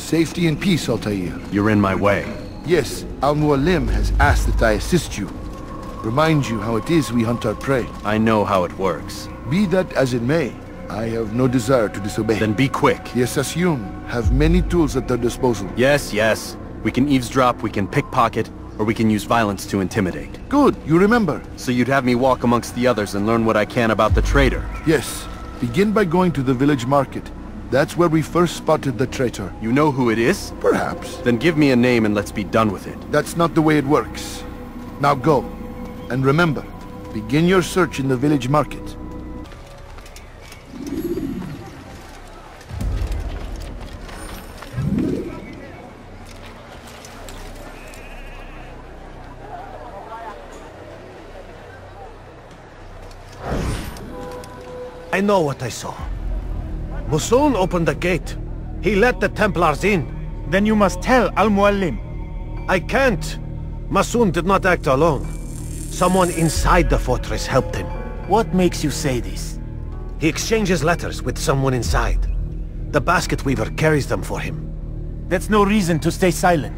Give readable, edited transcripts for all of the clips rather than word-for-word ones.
Safety and peace, Altair. You're in my way. Yes, Al-Mualim has asked that I assist you. Remind you how it is we hunt our prey. I know how it works. Be that as it may, I have no desire to disobey. Then be quick. The Assassinations have many tools at their disposal. Yes. We can eavesdrop, we can pickpocket, or we can use violence to intimidate. Good, you remember. So you'd have me walk amongst the others and learn what I can about the traitor? Yes. Begin by going to the village market. That's where we first spotted the traitor. You know who it is? Perhaps. Then give me a name and let's be done with it. That's not the way it works. Now go. And remember, begin your search in the village market. I know what I saw. Musoon opened the gate. He let the Templars in. Then you must tell Al-Mualim. I can't. Musoon did not act alone. Someone inside the fortress helped him. What makes you say this? He exchanges letters with someone inside. The basket weaver carries them for him. That's no reason to stay silent.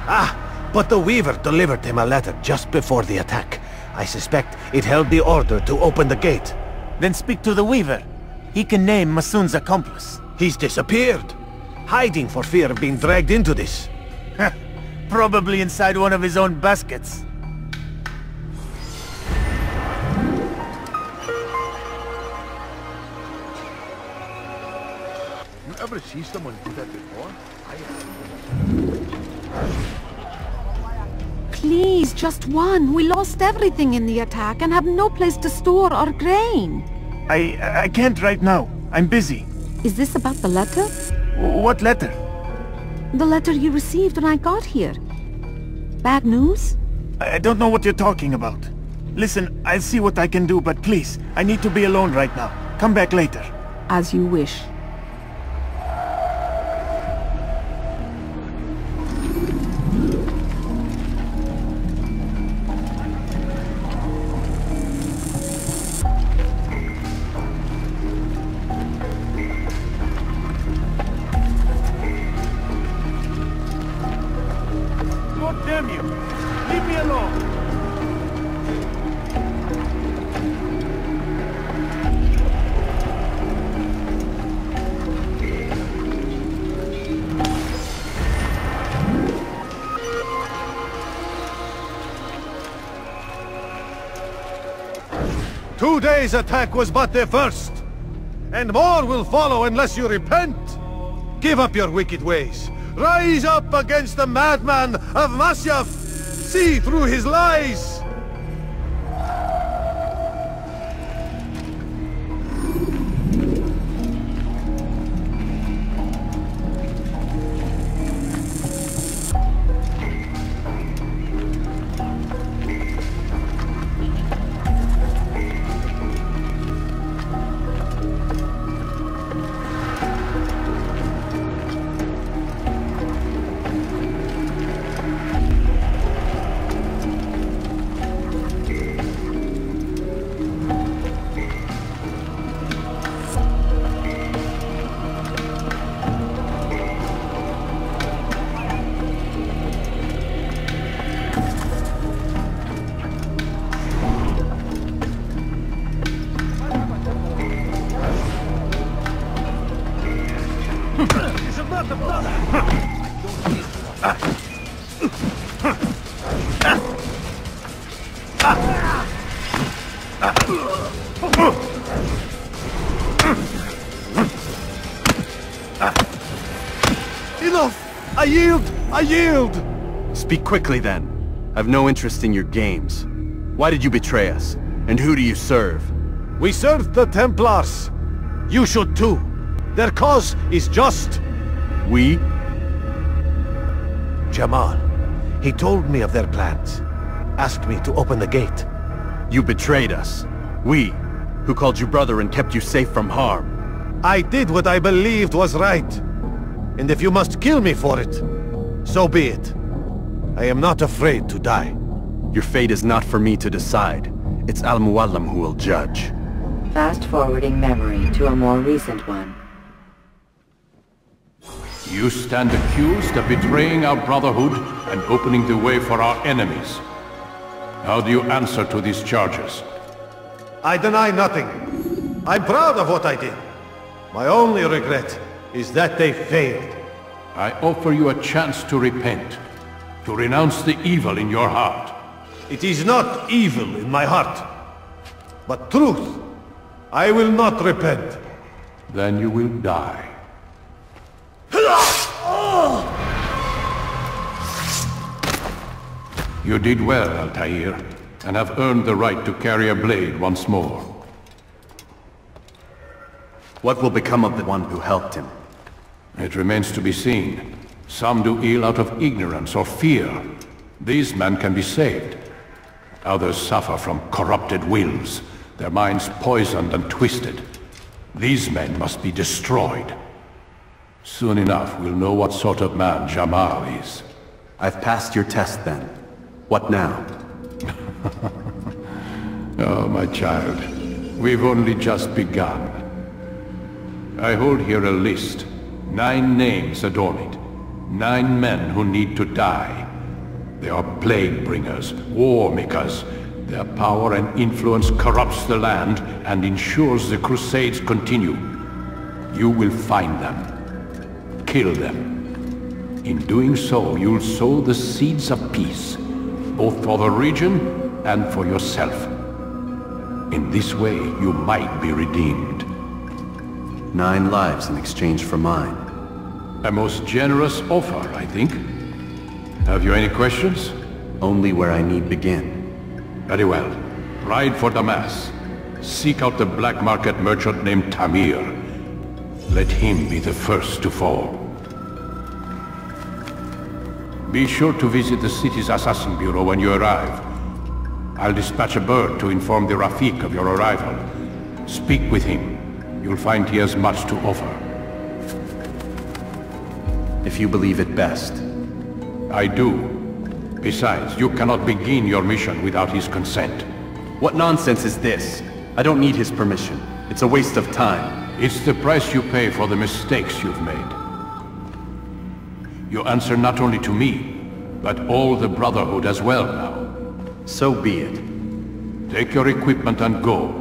But the weaver delivered him a letter just before the attack. I suspect it held the order to open the gate. Then speak to the weaver. He can name Masoon's accomplice. He's disappeared, hiding for fear of being dragged into this. Probably inside one of his own baskets. You ever see someone do that before? Please, just one. We lost everything in the attack and have no place to store our grain. I can't right now. I'm busy. Is this about the letter? What letter? The letter you received when I got here. Bad news? I don't know what you're talking about. Listen, I'll see what I can do, but please, I need to be alone right now. Come back later. As you wish. God damn you! Leave me alone! 2 days' attack was but the first, and more will follow unless you repent. Give up your wicked ways. Rise up against the madman of Masyaf. See through his lies. Enough! I yield! I yield! Speak quickly then. I've no interest in your games. Why did you betray us? And who do you serve? We serve the Templars. You should too. Their cause is just. We? Jamal. He told me of their plans. Asked me to open the gate. You betrayed us. We, who called you brother and kept you safe from harm. I did what I believed was right. And if you must kill me for it, so be it. I am not afraid to die. Your fate is not for me to decide. It's Al-Mualim who will judge. Fast-forwarding memory to a more recent one. You stand accused of betraying our Brotherhood and opening the way for our enemies. How do you answer to these charges? I deny nothing. I'm proud of what I did. My only regret is that they failed. I offer you a chance to repent, to renounce the evil in your heart. It is not evil in my heart, but truth. I will not repent. Then you will die. You did well, Altair, and have earned the right to carry a blade once more. What will become of the one who helped him? It remains to be seen. Some do ill out of ignorance or fear. These men can be saved. Others suffer from corrupted wills, their minds poisoned and twisted. These men must be destroyed. Soon enough, we'll know what sort of man Jamal is. I've passed your test then. What now? Oh, my child. We've only just begun. I hold here a list. 9 names adorn it. 9 men who need to die. They are plague bringers, war makers. Their power and influence corrupts the land and ensures the Crusades continue. You will find them. Kill them. In doing so, you'll sow the seeds of peace, both for the region and for yourself. In this way, you might be redeemed. 9 lives in exchange for mine. A most generous offer, I think. Have you any questions? Only where I need begin. Very well. Ride for Damas. Seek out the black market merchant named Tamir. Let him be the first to fall. Be sure to visit the city's assassin bureau when you arrive. I'll dispatch a bird to inform the Rafik of your arrival. Speak with him. You'll find he has much to offer. If you believe it best. I do. Besides, you cannot begin your mission without his consent. What nonsense is this? I don't need his permission. It's a waste of time. It's the price you pay for the mistakes you've made. You answer not only to me, but all the Brotherhood as well now. So be it. Take your equipment and go.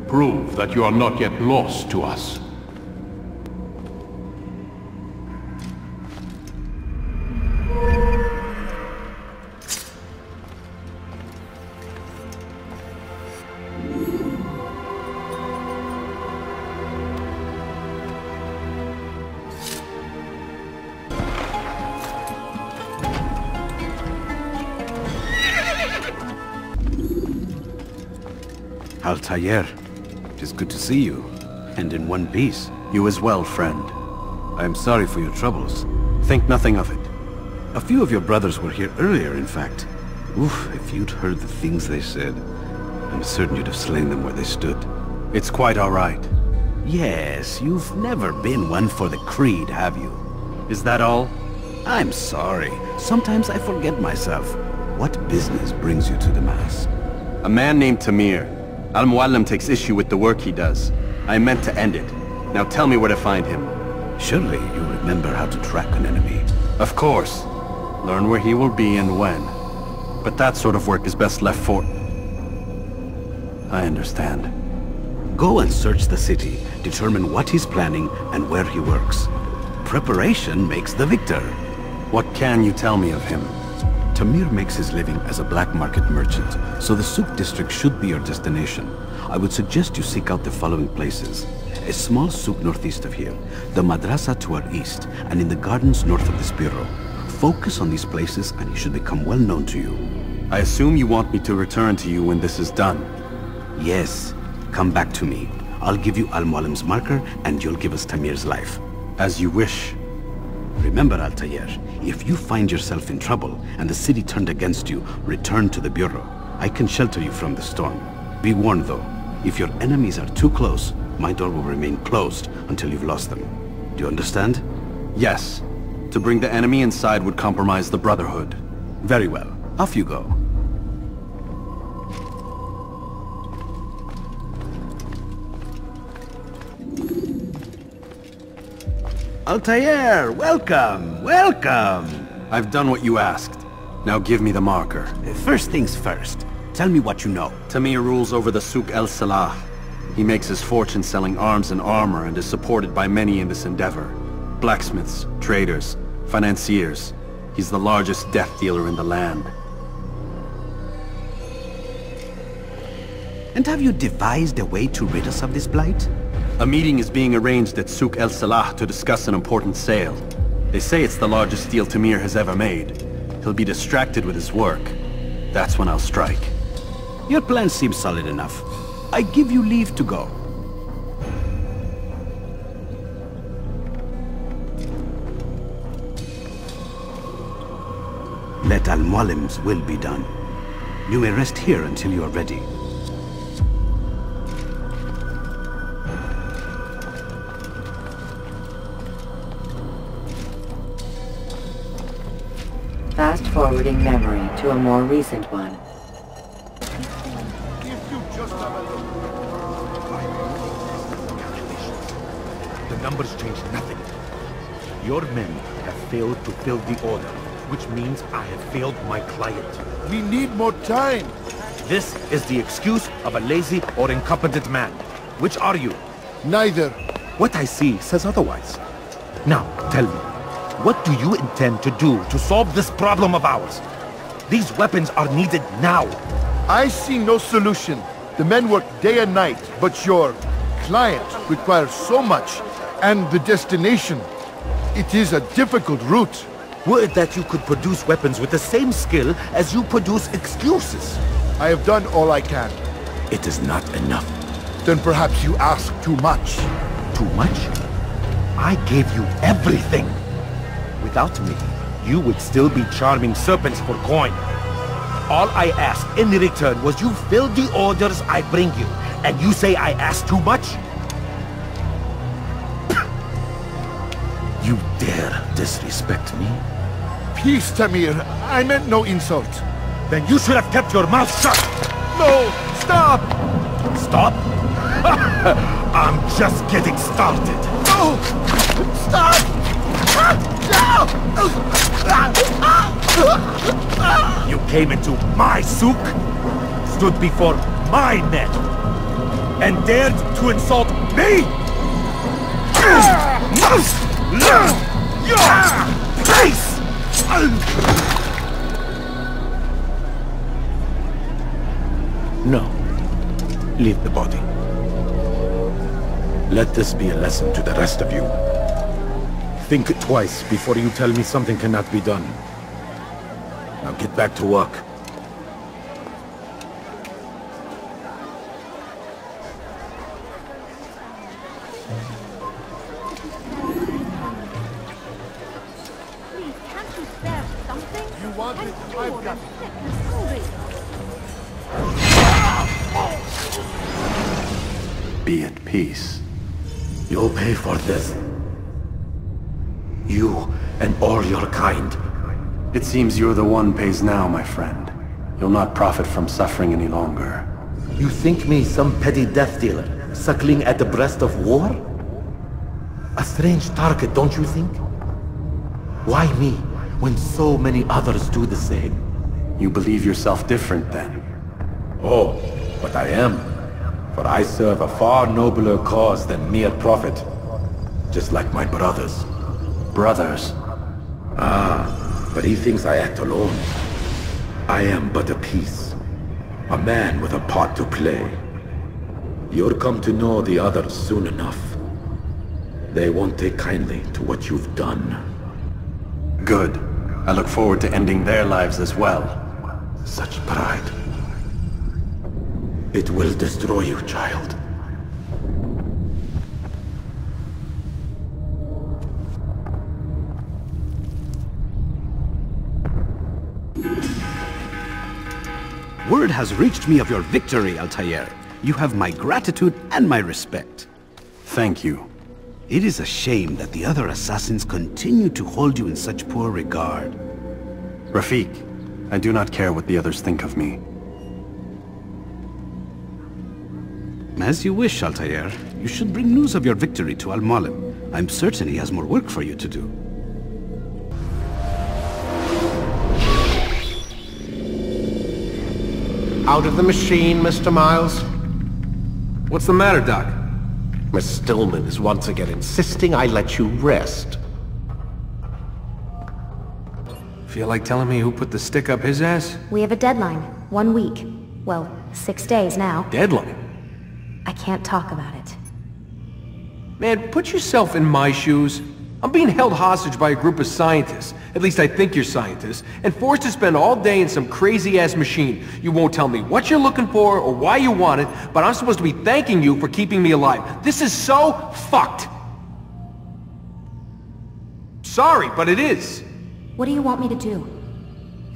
Prove that you are not yet lost to us. Altair, it is good to see you, and in one piece. You as well, friend. I am sorry for your troubles. Think nothing of it. A few of your brothers were here earlier, in fact. Oof, if you'd heard the things they said, I'm certain you'd have slain them where they stood. It's quite all right. Yes, you've never been one for the creed, have you? Is that all? I'm sorry. Sometimes I forget myself. What business brings you to Damas? A man named Tamir. Al-Muallim takes issue with the work he does. I meant to end it. Now tell me where to find him. Surely you remember how to track an enemy. Of course. Learn where he will be and when. But that sort of work is best left for... I understand. Go and search the city, determine what he's planning and where he works. Preparation makes the victor. What can you tell me of him? Tamir makes his living as a black market merchant, so the souk district should be your destination. I would suggest you seek out the following places. A small souk northeast of here, the madrasa to our east, and in the gardens north of this bureau. Focus on these places and he should become well known to you. I assume you want me to return to you when this is done. Yes. Come back to me. I'll give you Al-Muallim's marker and you'll give us Tamir's life. As you wish. Remember, Altair, if you find yourself in trouble and the city turned against you, return to the bureau. I can shelter you from the storm. Be warned though, if your enemies are too close, my door will remain closed until you've lost them. Do you understand? Yes. To bring the enemy inside would compromise the Brotherhood. Very well. Off you go. Altair, welcome, welcome! I've done what you asked. Now give me the marker. First things first, tell me what you know. Tamir rules over the Souk El Salah. He makes his fortune selling arms and armor and is supported by many in this endeavor. Blacksmiths, traders, financiers. He's the largest death dealer in the land. And have you devised a way to rid us of this blight? A meeting is being arranged at Souk El Salah to discuss an important sale. They say it's the largest deal Tamir has ever made. He'll be distracted with his work. That's when I'll strike. Your plan seems solid enough. I give you leave to go. Let Al-Mualim's will be done. You may rest here until you are ready. Fast-forwarding memory to a more recent one. If you just have a look. The numbers change nothing. Your men have failed to fill the order, which means I have failed my client. We need more time. This is the excuse of a lazy or incompetent man. Which are you? Neither. What I see says otherwise. Now, tell me, what do you intend to do to solve this problem of ours? These weapons are needed now. I see no solution. The men work day and night, but your client requires so much, and the destination. It is a difficult route. Would that you could produce weapons with the same skill as you produce excuses. I have done all I can. It is not enough. Then perhaps you ask too much. Too much? I gave you everything. Without me, you would still be charming serpents for coin. All I asked in return was you fill the orders I bring you, and you say I asked too much? You dare disrespect me? Peace, Tamir. I meant no insult. Then you should have kept your mouth shut! No! Stop! Stop? I'm just getting started. No! Stop! You came into my souk, stood before my men, and dared to insult me? Must learn your place! No. Leave the body. Let this be a lesson to the rest of you. Think twice before you tell me something cannot be done. Now get back to work. Please, can't you spare something? You want it? I've got it. Be at peace. You'll pay for this. You and all your kind. It seems you're the one pays now, my friend. You'll not profit from suffering any longer. You think me some petty death dealer, suckling at the breast of war? A strange target, don't you think? Why me, when so many others do the same? You believe yourself different, then? Oh, but I am. For I serve a far nobler cause than mere profit. Just like my brothers. Brothers? Ah, but he thinks I act alone. I am but a piece. A man with a part to play. You'll come to know the others soon enough. They won't take kindly to what you've done. Good. I look forward to ending their lives as well. Such pride. It will destroy you, child. Word has reached me of your victory, Altair. You have my gratitude and my respect. Thank you. It is a shame that the other assassins continue to hold you in such poor regard. Rafiq, I do not care what the others think of me. As you wish, Altair. You should bring news of your victory to Al-Mualim. I'm certain he has more work for you to do. Out of the machine, Mr. Miles. What's the matter, Doc? Miss Stillman is once again insisting I let you rest. Feel like telling me who put the stick up his ass? We have a deadline. 1 week. Well, 6 days now. Deadline? I can't talk about it. Man, put yourself in my shoes. I'm being held hostage by a group of scientists, at least I think you're scientists, and forced to spend all day in some crazy-ass machine. You won't tell me what you're looking for or why you want it, but I'm supposed to be thanking you for keeping me alive. This is so fucked! Sorry, but it is. What do you want me to do?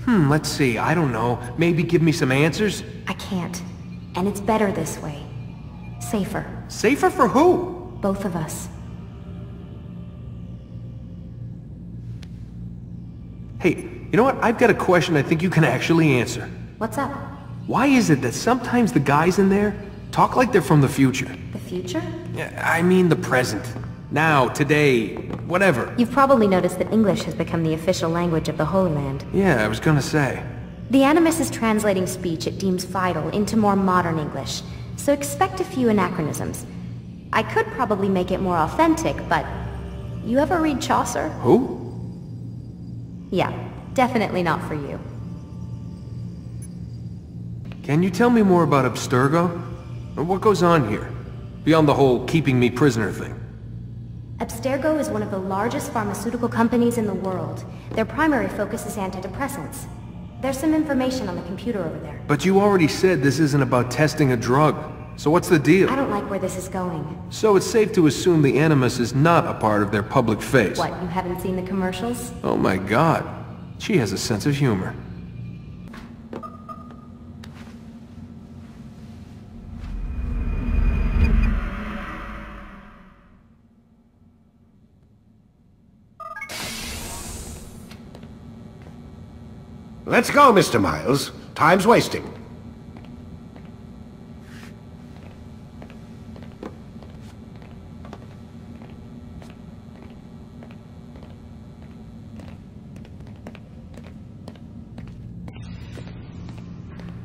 Let's see, I don't know. Maybe give me some answers? I can't. And it's better this way. Safer. Safer for who? Both of us. Hey, you know what? I've got a question I think you can actually answer. What's up? Why is it that sometimes the guys in there talk like they're from the future? The future? Yeah, I mean the present. Now, today, whatever. You've probably noticed that English has become the official language of the Holy Land. Yeah, I was gonna say. The Animus is translating speech it deems vital into more modern English, so expect a few anachronisms. I could probably make it more authentic, but... You ever read Chaucer? Who? Yeah, definitely not for you. Can you tell me more about Abstergo? What goes on here? Beyond the whole keeping me prisoner thing. Abstergo is one of the largest pharmaceutical companies in the world. Their primary focus is antidepressants. There's some information on the computer over there. But you already said this isn't about testing a drug. So what's the deal? I don't like where this is going. So it's safe to assume the Animus is not a part of their public face. What, you haven't seen the commercials? Oh my god. She has a sense of humor. Let's go, Mr. Miles. Time's wasting.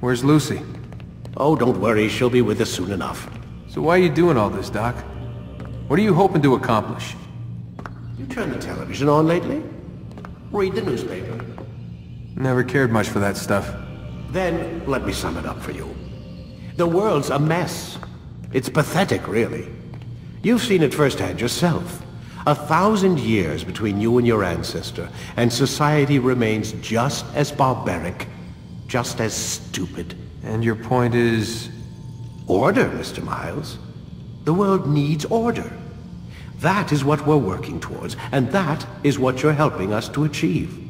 Where's Lucy? Oh, don't worry. She'll be with us soon enough. So why are you doing all this, Doc? What are you hoping to accomplish? You turned the television on lately? Read the newspaper. Never cared much for that stuff. Then, let me sum it up for you. The world's a mess. It's pathetic, really. You've seen it firsthand yourself. 1,000 years between you and your ancestor, and society remains just as barbaric, just as stupid. And your point is... Order, Mr. Miles. The world needs order. That is what we're working towards, and that is what you're helping us to achieve.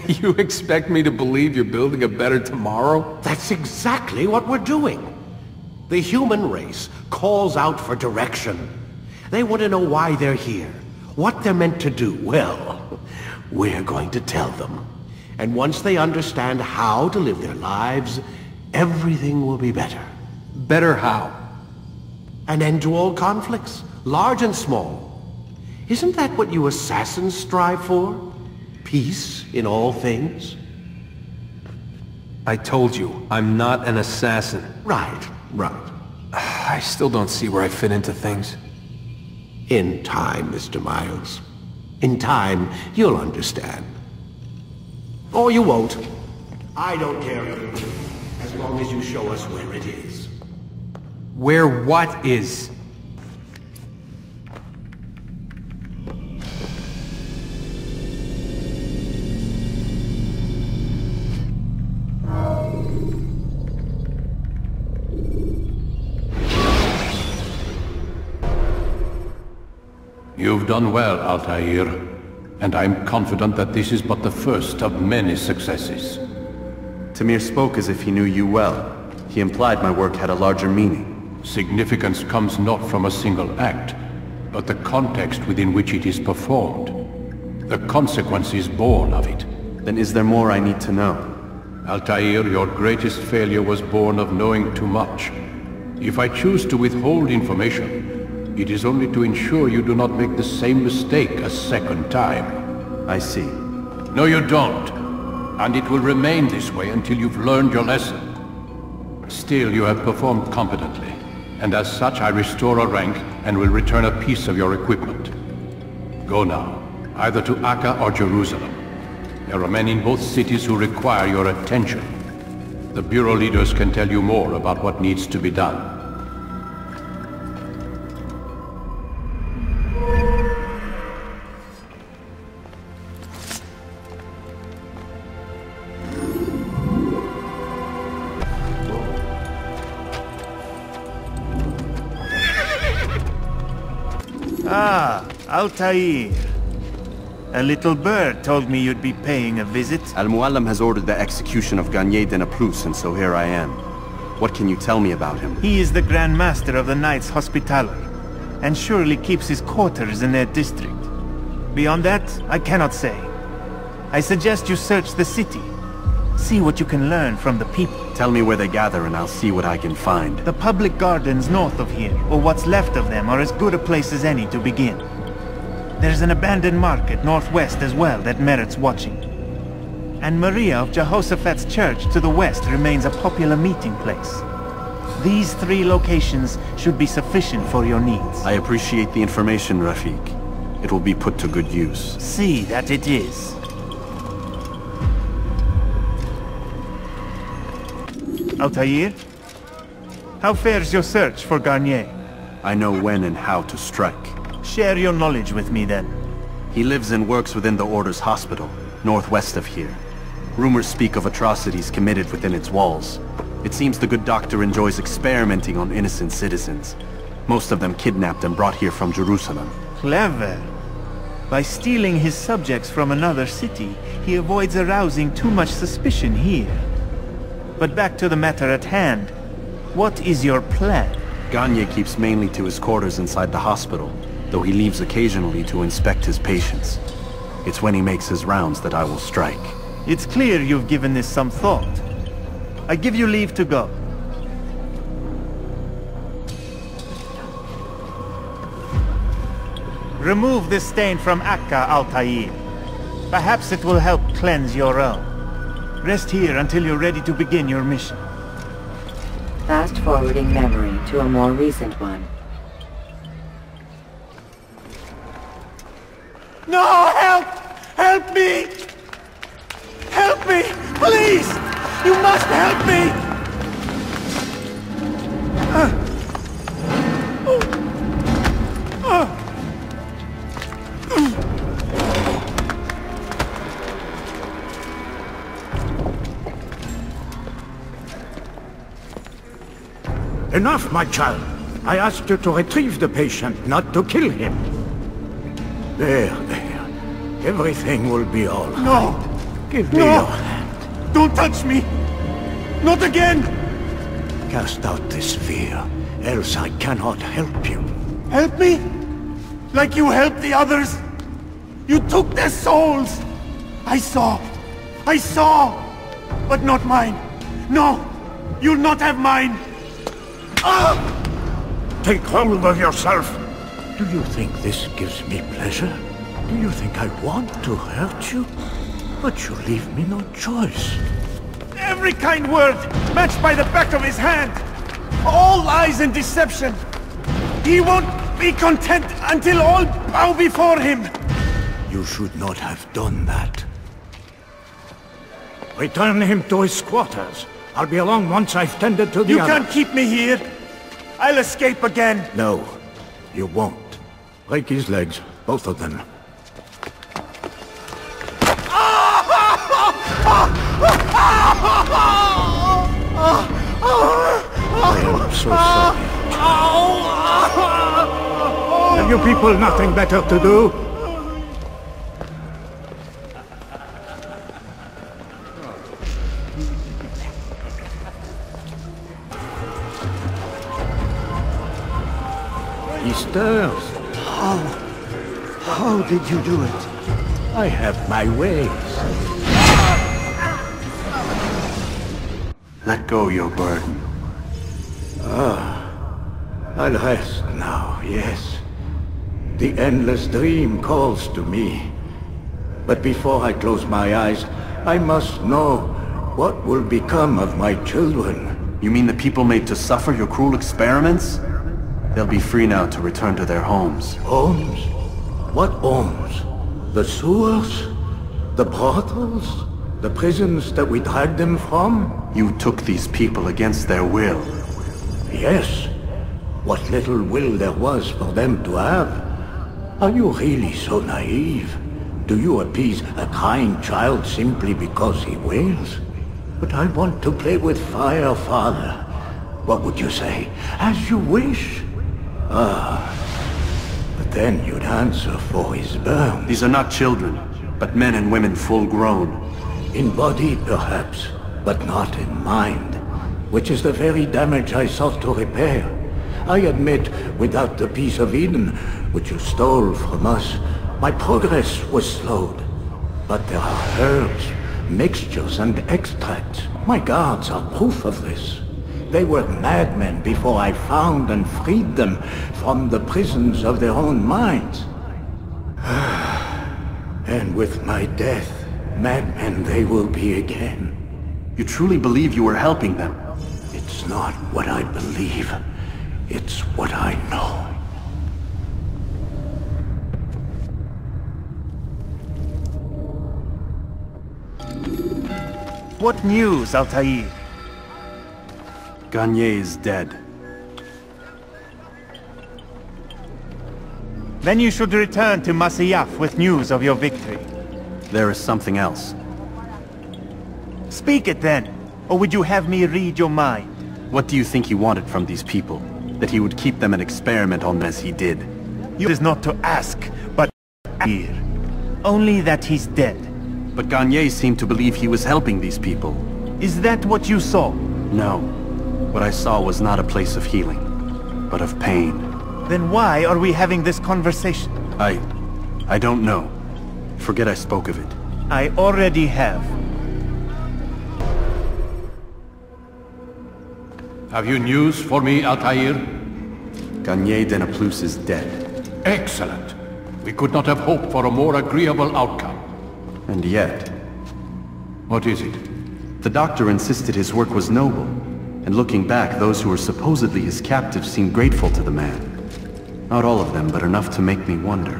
You expect me to believe you're building a better tomorrow? That's exactly what we're doing. The human race calls out for direction. They want to know why they're here, what they're meant to do. Well, we're going to tell them. And once they understand how to live their lives, everything will be better. Better how? An end to all conflicts, large and small. Isn't that what you assassins strive for? Peace in all things? I told you, I'm not an assassin. Right. I still don't see where I fit into things. In time, Mr. Miles. In time, you'll understand. Or you won't. I don't care as long as you show us where it is. Where what is? You've done well, Altair, and I'm confident that this is but the first of many successes. Tamir spoke as if he knew you well. He implied my work had a larger meaning. Significance comes not from a single act, but the context within which it is performed. The consequences born of it. Then is there more I need to know? Altair, your greatest failure was born of knowing too much. If I choose to withhold information, It is only to ensure you do not make the same mistake a second time. I see. No, you don't. And it will remain this way until you've learned your lesson. Still, you have performed competently. And as such, I restore a rank and will return a piece of your equipment. Go now, either to Akka or Jerusalem. There are men in both cities who require your attention. The Bureau leaders can tell you more about what needs to be done. Ah, Altair. A little bird told me you'd be paying a visit. Al-Muallim has ordered the execution of Garnier de Naplouse, and so here I am. What can you tell me about him? He is the Grand Master of the Knights Hospitaller, and surely keeps his quarters in their district. Beyond that, I cannot say. I suggest you search the city. See what you can learn from the people. Tell me where they gather and I'll see what I can find. The public gardens north of here, or what's left of them, are as good a place as any to begin. There's an abandoned market northwest as well that merits watching. And Maria of Jehoshaphat's church to the west remains a popular meeting place. These 3 locations should be sufficient for your needs. I appreciate the information, Rafiq. It will be put to good use. See that it is. Altair? How fares your search for Garnier? I know when and how to strike. Share your knowledge with me then. He lives and works within the Order's hospital, northwest of here. Rumors speak of atrocities committed within its walls. It seems the good doctor enjoys experimenting on innocent citizens. Most of them kidnapped and brought here from Jerusalem. Clever. By stealing his subjects from another city, he avoids arousing too much suspicion here. But back to the matter at hand. What is your plan? Garnier keeps mainly to his quarters inside the hospital, though he leaves occasionally to inspect his patients. It's when he makes his rounds that I will strike. It's clear you've given this some thought. I give you leave to go. Remove this stain from Akka, Altair. Perhaps it will help cleanse your own. Rest here until you're ready to begin your mission. Fast-forwarding memory to a more recent one. No! Help! Help me! Help me! Please! You must help me! Enough, my child. I asked you to retrieve the patient, not to kill him. There. Everything will be all right. No! Give me your hand. Don't touch me! Not again! Cast out this fear, else I cannot help you. Help me? Like you helped the others? You took their souls! I saw! But not mine! No! You'll not have mine! Take hold of yourself! Do you think this gives me pleasure? Do you think I want to hurt you? But you leave me no choice. Every kind word matched by the back of his hand! All lies and deception! He won't be content until all bow before him! You should not have done that. Return him to his quarters. I'll be along once I've tended to the You others. can't keep me here! I'll escape again! No, you won't. Break his legs, both of them. I am so sorry. Have you people nothing better to do? He stirs. How did you do it? I have my ways. Let go your burden. I'll rest now, yes. The endless dream calls to me. But before I close my eyes, I must know what will become of my children. You mean the people made to suffer your cruel experiments? They'll be free now to return to their homes. Homes? What homes? The sewers? The brothels? The prisons that we dragged them from? You took these people against their will. Yes. What little will there was for them to have. Are you really so naive? Do you appease a crying child simply because he wails? But I want to play with fire, Father. What would you say? As you wish. Ah. But then you'd answer for his burn. These are not children, but men and women full grown. In body, perhaps, but not in mind. Which is the very damage I sought to repair. I admit, without the piece of Eden, which you stole from us, my progress was slowed. But there are herbs, mixtures and extracts. My guards are proof of this. They were madmen before I found and freed them from the prisons of their own minds. And with my death, madmen they will be again. You truly believe you were helping them? It's not what I believe. It's what I know. What news, Altair? Garnier is dead. Then you should return to Masyaf with news of your victory. There is something else. Speak it then, or would you have me read your mind? What do you think he wanted from these people? That he would keep them and experiment on them as he did? It is not to ask, but hear. Only that he's dead. But Garnier seemed to believe he was helping these people. Is that what you saw? No. What I saw was not a place of healing, but of pain. Then why are we having this conversation? I don't know. Forget I spoke of it. I already have. Have you news for me, Altair? Garnier de Naplouse is dead. Excellent. We could not have hoped for a more agreeable outcome. And yet... What is it? The doctor insisted his work was noble. And looking back, those who were supposedly his captives seemed grateful to the man. Not all of them, but enough to make me wonder.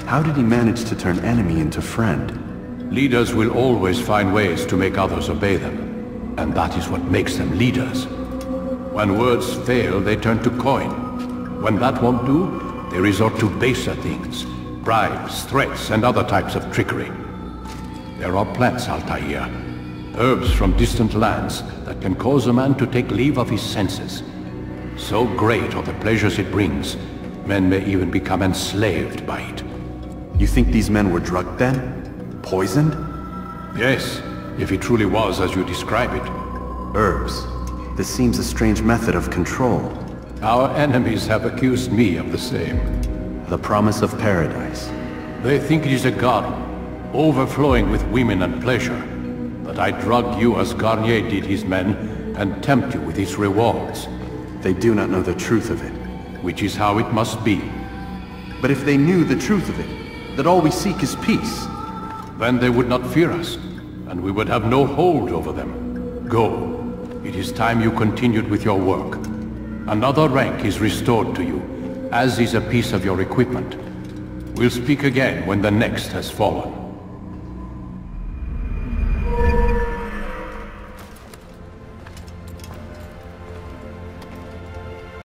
How did he manage to turn enemy into friend? Leaders will always find ways to make others obey them. And that is what makes them leaders. When words fail, they turn to coin. When that won't do, they resort to baser things. Bribes, threats, and other types of trickery. There are plants, Altair. Herbs from distant lands that can cause a man to take leave of his senses. So great are the pleasures it brings, men may even become enslaved by it. You think these men were drugged then? Poisoned? Yes, if it truly was as you describe it. Herbs. This seems a strange method of control. Our enemies have accused me of the same. The promise of paradise. They think it is a garden, overflowing with women and pleasure. But I drug you as Garnier did his men, and tempt you with his rewards. They do not know the truth of it. Which is how it must be. But if they knew the truth of it, that all we seek is peace... Then they would not fear us, and we would have no hold over them. Go. It is time you continued with your work. Another rank is restored to you, as is a piece of your equipment. We'll speak again when the next has fallen.